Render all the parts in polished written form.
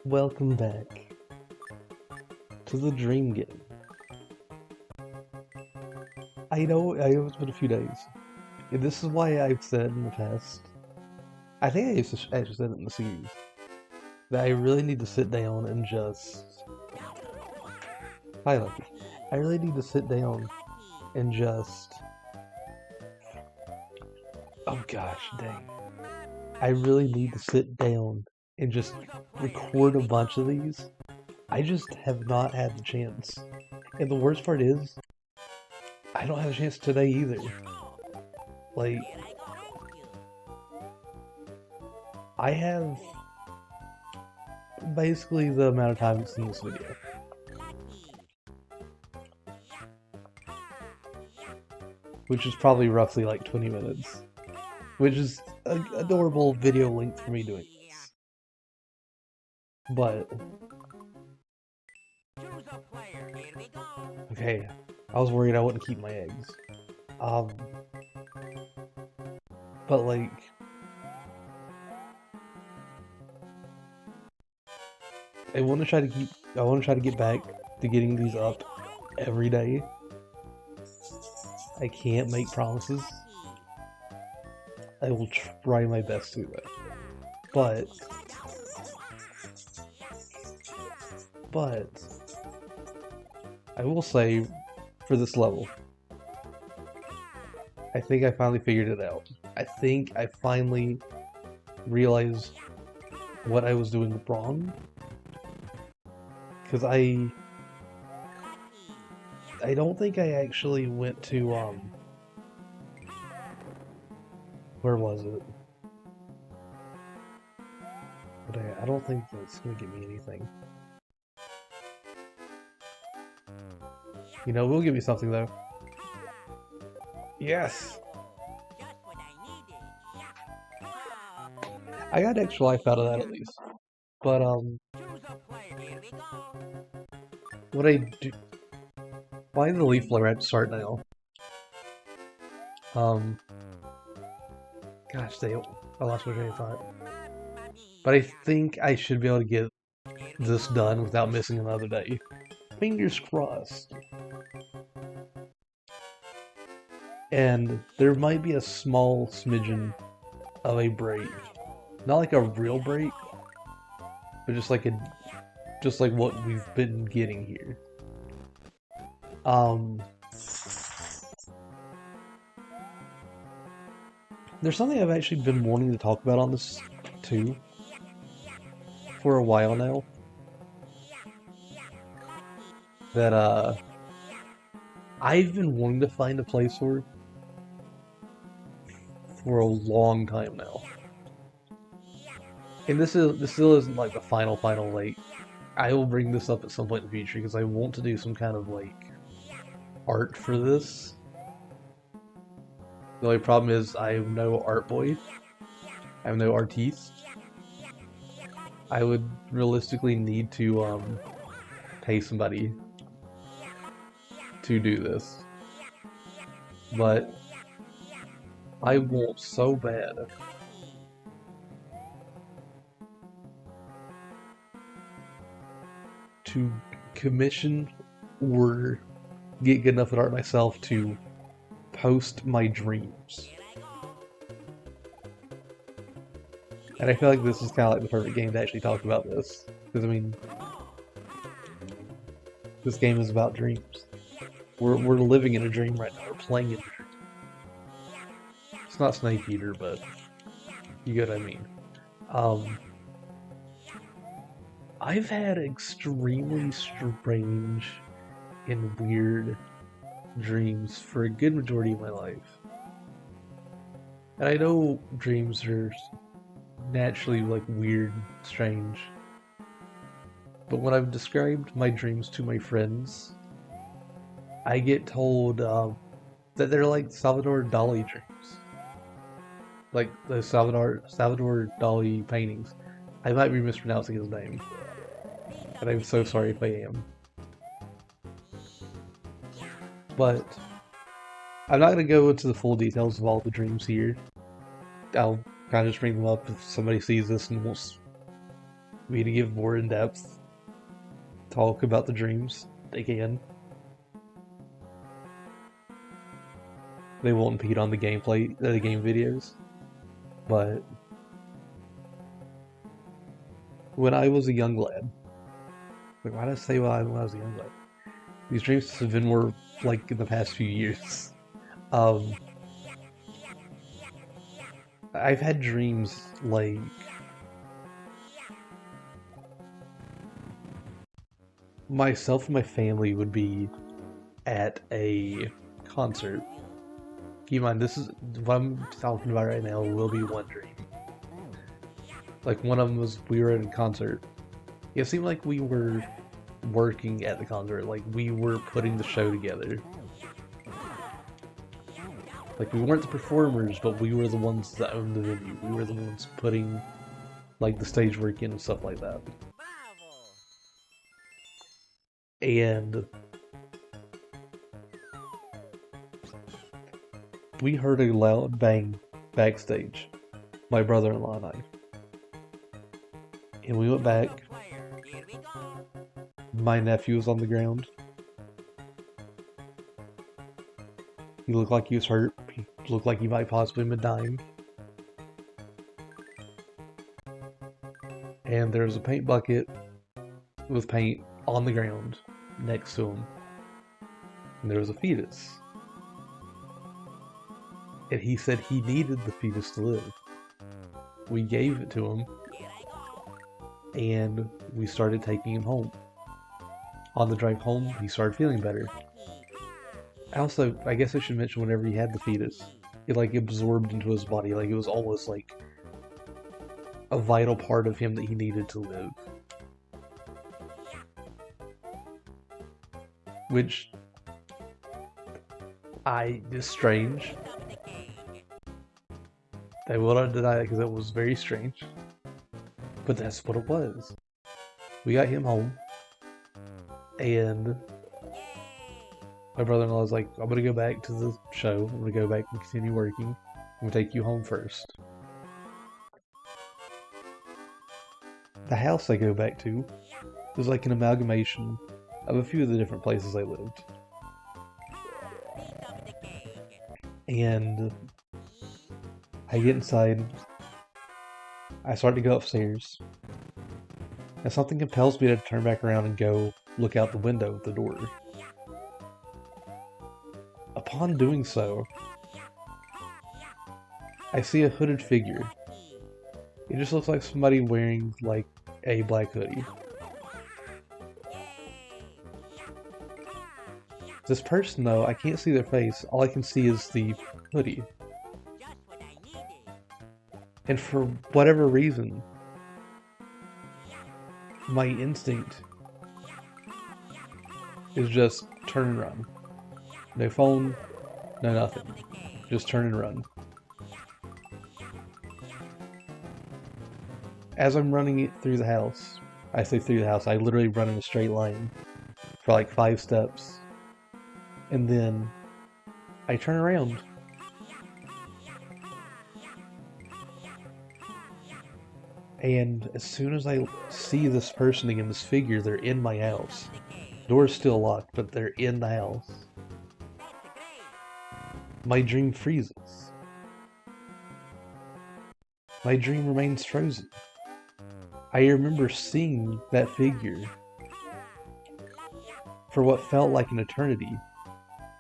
Welcome back to the Dream Game. I know it's been a few days. And this is why I've said in the past, I think I used to actually said it in the series, that I really need to sit down and just, hi Lucky, I really need to sit down and just, oh gosh, dang. I really need to sit down and just record a bunch of these. I just have not had the chance. And the worst part is, I don't have a chance today either. Like, I have basically the amount of time that's in this video, which is probably roughly like 20 minutes, which is an adorable video length for me doing this. But, okay, I was worried I wouldn't keep my eggs. Um, but like, I want to try to get back to getting these up every day. I can't make promises. I will try my best to do it. But, I will say, for this level, I think I finally figured it out. I think I finally realized what I was doing wrong. Because I don't think I actually went to, where was it? But I don't think that's gonna give me anything. You know, we'll give me something though. Yes! I got extra life out of that at least. But, what I do... Why the leaf blower had to start now? Gosh, I lost my train of thought. But I think I should be able to get this done without missing another day. Fingers crossed. And there might be a small smidgen of a break. Not like a real break, but just like what we've been getting here. There's something I've actually been wanting to talk about on this too for a while now. That I've been wanting to find a place for a long time now. And this still isn't like the final like, I will bring this up at some point in the future because I want to do some kind of like art for this. The only problem is I have no art boy. I have no artiste. I would realistically need to pay somebody to do this. But I want so bad to commission or get good enough at art myself to post my dreams. And I feel like this is kind of like the perfect game to actually talk about this. Because, I mean, this game is about dreams. We're living in a dream right now. We're playing in a dream. It's not Snake Eater, but you get what I mean. I've had extremely strange and weird dreams for a good majority of my life. And I know dreams are naturally like weird, strange. But when I've described my dreams to my friends, I get told that they're like Salvador Dali dreams. Like the Salvador Dali paintings. I might be mispronouncing his name. And I'm so sorry if I am. But I'm not going to go into the full details of all the dreams here. I'll kind of just bring them up if somebody sees this and wants me to give more in-depth talk about the dreams, they can. They won't impede on the gameplay, the game videos. But when I was a young lad, wait, why did I say when I was a young lad? These dreams have been more like in the past few years. Um, I've had dreams like myself and my family would be at a concert. Keep in mind, this is what I'm talking about right now will be one dream. Like one of them was we were at a concert. It seemed like we were working at the concert, like we were putting the show together. Like we weren't the performers, but we were the ones that owned the venue. We were the ones putting like the stage work in and stuff like that. And we heard a loud bang backstage, my brother-in-law and I. And we went back. My nephew was on the ground. He looked like he was hurt. He looked like he might possibly have been dying. And there was a paint bucket with paint on the ground next to him. And there was a fetus. And he said he needed the fetus to live. We gave it to him. And we started taking him home. On the drive home, he started feeling better. Also, I guess I should mention whenever he had the fetus, it like absorbed into his body, like it was almost like a vital part of him that he needed to live. Which is strange. I will not deny that because it was very strange. But that's what it was. We got him home, and my brother-in-law was like, I'm gonna go back to the show, I'm gonna go back and continue working, I'm gonna take you home first. The house I go back to was like an amalgamation of a few of the different places I lived. And I get inside, I start to go upstairs, and something compels me to turn back around and go look out the window at the door. Upon doing so, I see a hooded figure. It just looks like somebody wearing like a black hoodie. This person though, I can't see their face, all I can see is the hoodie. And for whatever reason, my instinct is just turn and run. No phone, no nothing. Just turn and run. As I'm running it through the house, I say through the house, I literally run in a straight line for like 5 steps. And then I turn around. And as soon as I see this person again, this figure, they're in my house. Door's still locked, but they're in the house. My dream freezes. My dream remains frozen. I remember seeing that figure for what felt like an eternity,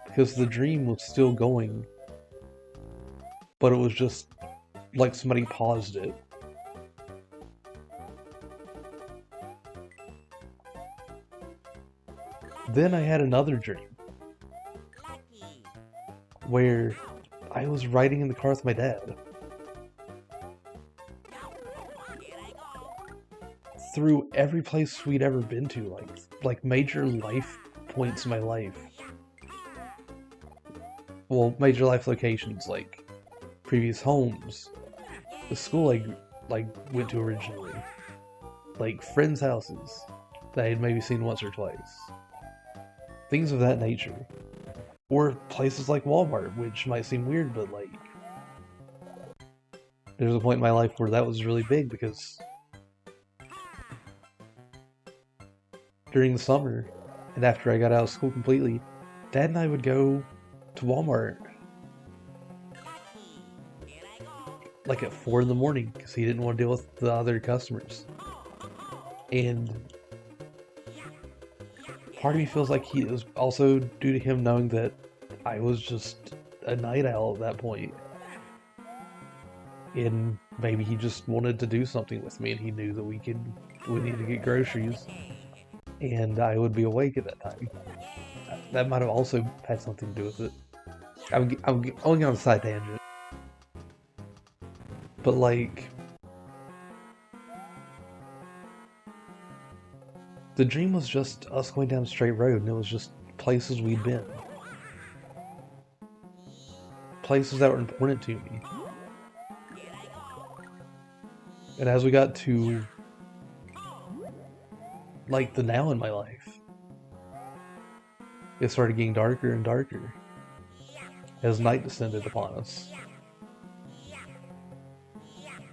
because the dream was still going, but it was just like somebody paused it. Then I had another dream where I was riding in the car with my dad through every place we'd ever been to, like major life points in my life. Well, major life locations like previous homes, the school I went to originally, like friends' houses that I had maybe seen once or twice. Things of that nature. Or places like Walmart, which might seem weird, but like there's a point in my life where that was really big because during the summer, and after I got out of school completely, Dad and I would go to Walmart like at 4 in the morning because he didn't want to deal with the other customers. And part of me feels like it was also due to him knowing that I was just a night owl at that point. And maybe he just wanted to do something with me and he knew that we needed to get groceries and I would be awake at that time. That might have also had something to do with it. I'm going on a side tangent. But like, the dream was just us going down a straight road and it was just places we'd been. Places that were important to me. And as we got to like the now in my life, it started getting darker and darker as night descended upon us.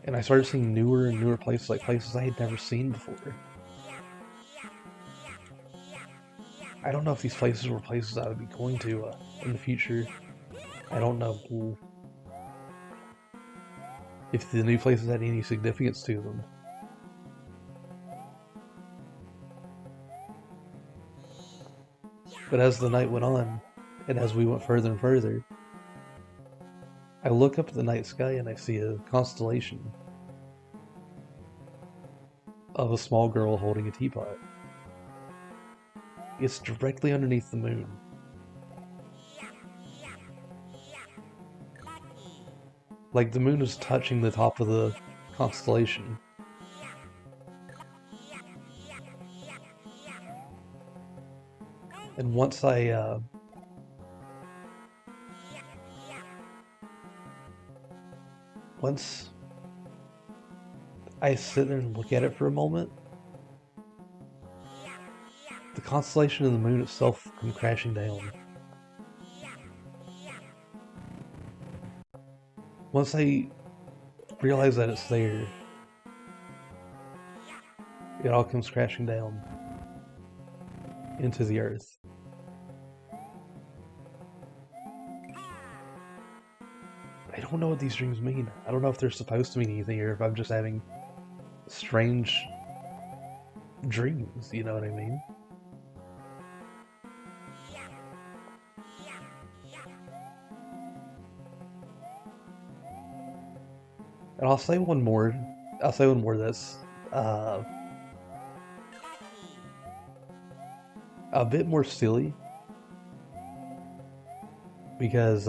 And I started seeing newer and newer places, like places I had never seen before. I don't know if these places were places I would be going to in the future. I don't know if the new places had any significance to them. But as the night went on, and as we went further and further, I look up at the night sky and I see a constellation of a small girl holding a teapot. It's directly underneath the moon. Like the moon is touching the top of the constellation. And once I sit there and look at it for a moment, the constellation of the moon itself comes crashing down. Once I realize that it's there, it all comes crashing down into the earth. I don't know what these dreams mean. I don't know if they're supposed to mean anything or if I'm just having strange dreams, you know what I mean? And I'll say one more. I'll say one more that's a bit more silly because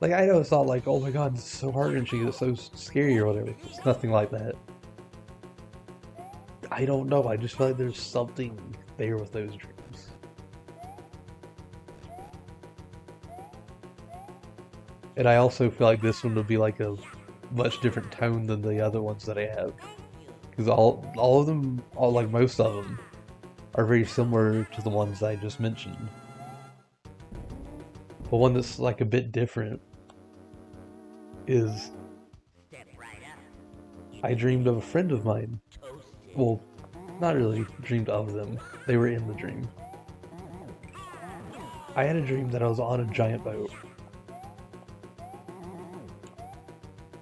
like I know it's not like, oh my god, it's so heart-wrenching, it's so scary or whatever. It's nothing like that. I don't know. I just feel like there's something there with those dreams. And I also feel like this one would be like a much different tone than the other ones that I have. Because all of them, like most of them, are very similar to the ones I just mentioned. But one that's like a bit different is I dreamed of a friend of mine. Well, not really dreamed of them. They were in the dream. I had a dream that I was on a giant boat.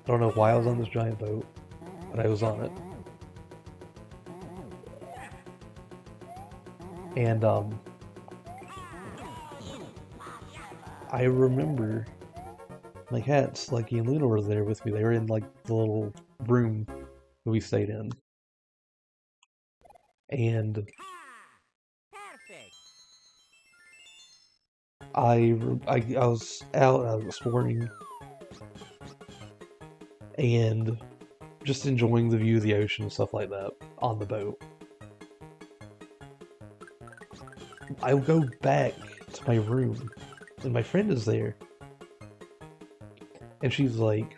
I don't know why I was on this giant boat, but I was on it. And I remember my cats, Lucky and Luna, were there with me. They were in like the little room that we stayed in. And I was out this morning and just enjoying the view of the ocean and stuff like that on the boat. I go back to my room and my friend is there. And she's like,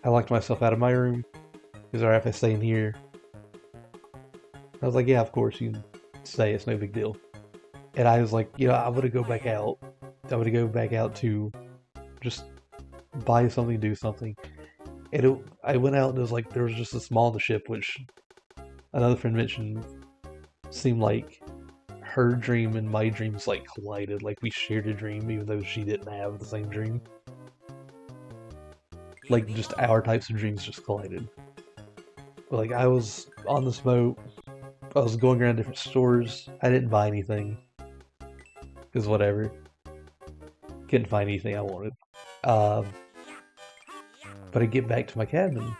I locked myself out of my room. Is it alright if I stay in here? I was like, yeah, of course, you can stay. It's no big deal. And I was like, I'm going to go back out. I'm going to go back out to just buy something, do something. And I went out and it was like, there was just a small on the ship, which Another friend mentioned seemed like her dream and my dreams like collided, like we shared a dream even though she didn't have the same dream. Like just our types of dreams just collided. Like I was on this boat, I was going around different stores, I didn't buy anything. Because whatever. Couldn't find anything I wanted. Um, but I get back to my cabin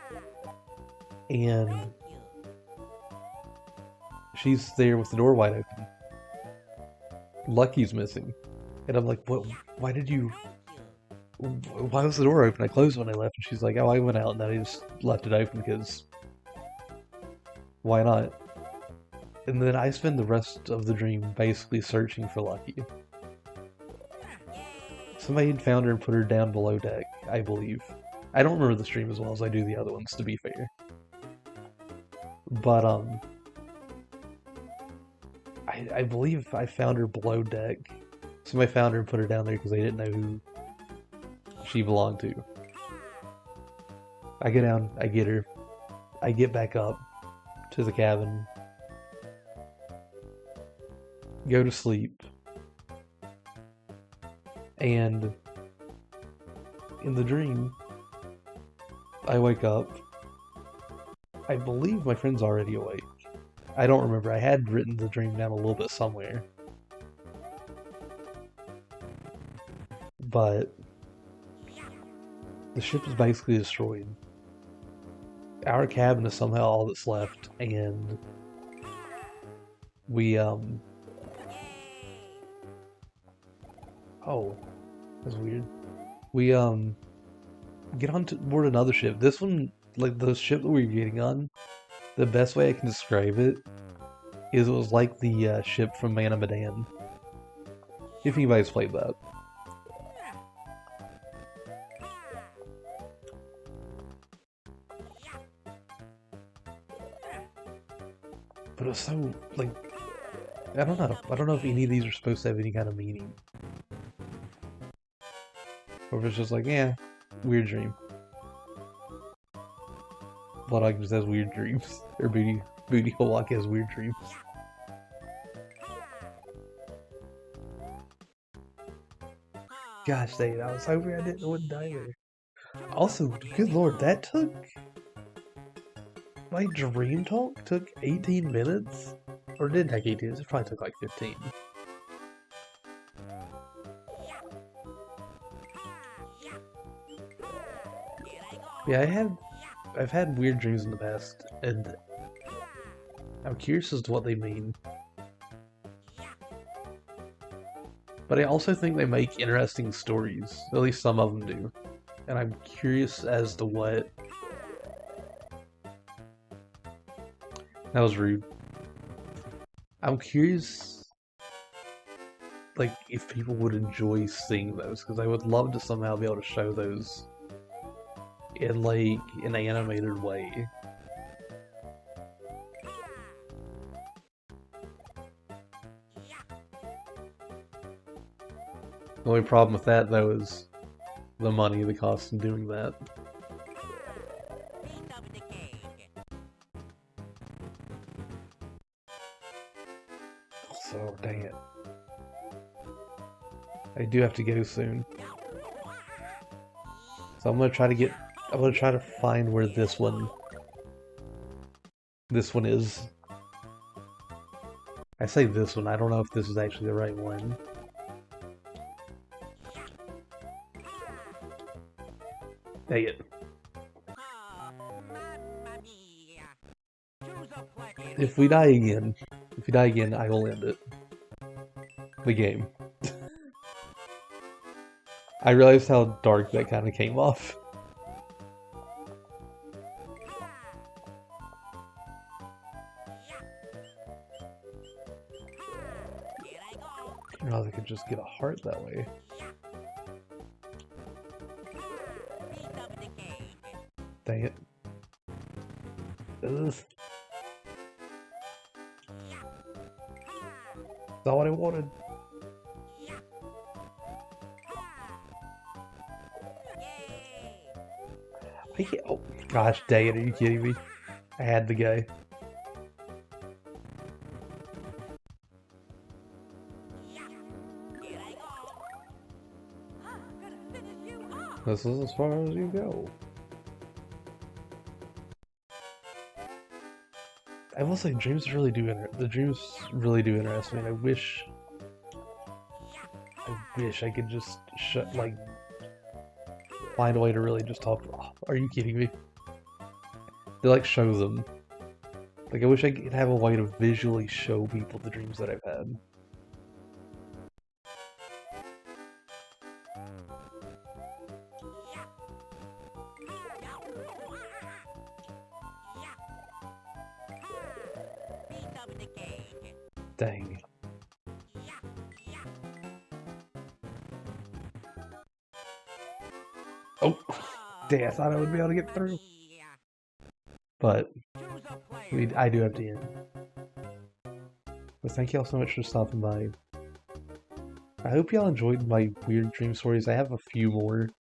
and she's there with the door wide open. Lucky's missing. And I'm like, what? Why did you? Why was the door open? I closed when I left. And she's like, oh, I went out and then I just left it open because why not? And then I spend the rest of the dream basically searching for Lucky. Somebody had found her and put her down below deck, I believe. I don't remember the stream as well as I do the other ones, to be fair. But, I believe I found her below deck. Somebody found her and put her down there because they didn't know who she belonged to. I get down, I get her. I get back up to the cabin. Go to sleep. And in the dream, I wake up. I believe my friend's already awake. I don't remember. I had written the dream down a little bit somewhere. But the ship is basically destroyed. Our cabin is somehow all that's left, and we, oh, that's weird. We, get on board another ship. This one, like the ship that we were getting on, the best way I can describe it is it was like the ship from Man of Medan. If anybody's played that. But it was so, like, I don't know. I don't know if any of these are supposed to have any kind of meaning. Or if it's just like, yeah, weird dream. Bloodhawk just has weird dreams. Or Booty Hole Walk has weird dreams. Gosh dang it, I was hoping I wouldn't die there. Also, good lord, that took... My dream talk took 18 minutes? Or it didn't take 18 minutes, it probably took like 15. Yeah, I've had weird dreams in the past, and I'm curious as to what they mean. But I also think they make interesting stories. At least some of them do. And I'm curious as to what... That was rude. I'm curious, like, if people would enjoy seeing those, because I would love to somehow be able to show those in, like, an animated way. The only problem with that, though, is the money, the cost in doing that. So, dang it. I do have to go soon. So I'm gonna try to find where this one is. I say this one, I don't know if this is actually the right one. Dang it. If we die again, I will end it. The game. I realized how dark that kind of came off. I realized I could just get a heart that way. Dang it. Ugh. Not what I wanted. Oh, gosh dang it, are you kidding me? I had the guy. This is as far as you go. I will say, dreams really do interest me. And I wish I could just find a way to really just talk. Oh, are you kidding me? They like show them. Like I wish I could have a way to visually show people the dreams that I've had. Dang. Oh, dang! I thought I would be able to get through, but I do have to end. But thank y'all so much for stopping by. I hope y'all enjoyed my weird dream stories. I have a few more.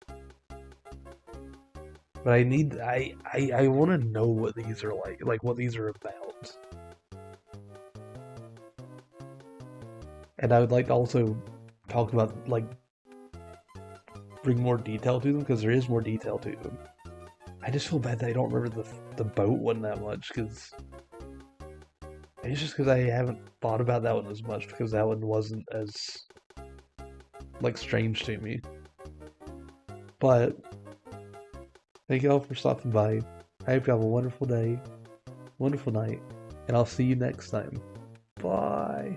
But I want to know what these are like what these are about. And I would like to also talk about, like, bring more detail to them, because there is more detail to them. I just feel bad that I don't remember the boat one that much, because it's just because I haven't thought about that one as much, because that one wasn't as, like, strange to me. But thank you all for stopping by. I hope you have a wonderful day, wonderful night, and I'll see you next time. Bye.